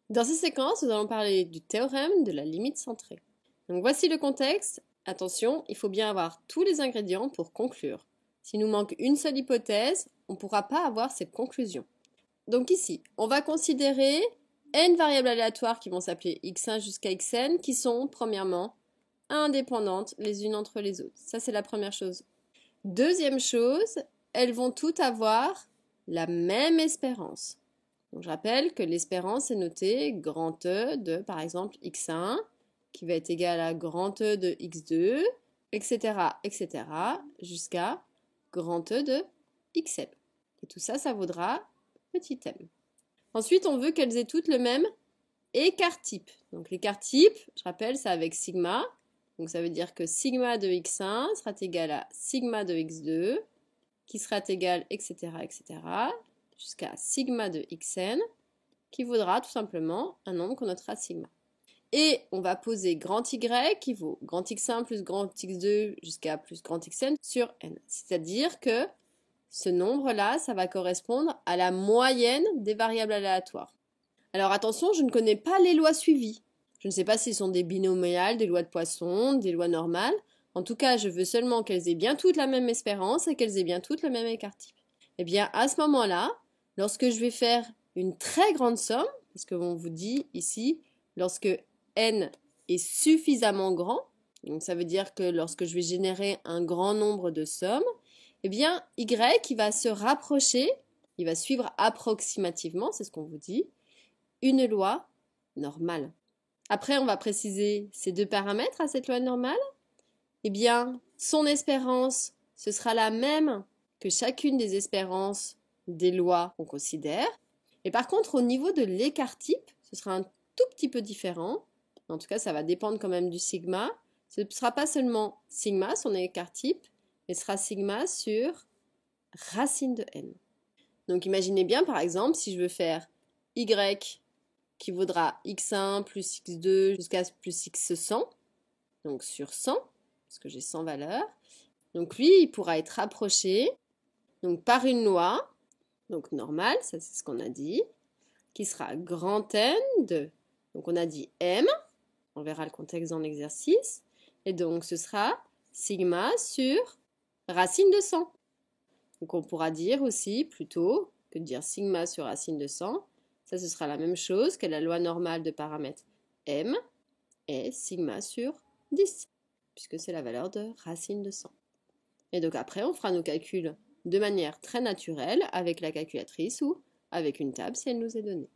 Dans cette séquence, nous allons parler du théorème de la limite centrée. Donc voici le contexte. Attention, il faut bien avoir tous les ingrédients pour conclure. S'il nous manque une seule hypothèse, on ne pourra pas avoir cette conclusion. Donc ici, on va considérer n variables aléatoires qui vont s'appeler x1 jusqu'à xn, qui sont, premièrement, indépendantes les unes entre les autres. Ça, c'est la première chose. Deuxième chose, elles vont toutes avoir la même espérance. Donc, je rappelle que l'espérance est notée grand E de, par exemple, x1, qui va être égal à grand E de x2, etc., jusqu'à grand E de xn. Et tout ça, ça vaudra petit m. Ensuite, on veut qu'elles aient toutes le même écart-type. Donc, l'écart-type, je rappelle, c'est avec sigma. Donc, ça veut dire que sigma de x1 sera égal à sigma de x2, qui sera égal, etc., jusqu'à sigma de xn, qui vaudra tout simplement un nombre qu'on notera sigma. Et on va poser grand Y qui vaut grand x1 plus grand x2 jusqu'à plus grand xn sur n. C'est-à-dire que ce nombre-là, ça va correspondre à la moyenne des variables aléatoires. Alors attention, je ne connais pas les lois suivies. Je ne sais pas si ce sont des binomiales, des lois de Poisson, des lois normales. En tout cas, je veux seulement qu'elles aient bien toutes la même espérance et qu'elles aient bien toutes le même écart-type. Eh bien, à ce moment-là, lorsque je vais faire une très grande somme, parce qu'on vous dit ici, lorsque n est suffisamment grand, donc ça veut dire que lorsque je vais générer un grand nombre de sommes, eh bien, y il va se rapprocher, il va suivre approximativement, c'est ce qu'on vous dit, une loi normale. Après, on va préciser ces deux paramètres à cette loi normale. Eh bien, son espérance, ce sera la même que chacune des espérances des lois qu'on considère. Et par contre, au niveau de l'écart-type, ce sera un tout petit peu différent. En tout cas, ça va dépendre quand même du sigma. Ce ne sera pas seulement sigma, son écart-type, mais ce sera sigma sur racine de n. Donc imaginez bien, par exemple, si je veux faire y qui vaudra x1 plus x2 jusqu'à plus x100, donc sur 100, parce que j'ai 100 valeurs. Donc lui, il pourra être rapproché donc par une loi, donc normale, ça c'est ce qu'on a dit, qui sera grand N de, donc on a dit M, on verra le contexte dans l'exercice, et donc ce sera sigma sur racine de 100. Donc on pourra dire aussi, plutôt que de dire sigma sur racine de 100, ça ce sera la même chose que la loi normale de paramètre M est sigma sur 10, puisque c'est la valeur de racine de 100. Et donc après, on fera nos calculs de manière très naturelle avec la calculatrice ou avec une table si elle nous est donnée.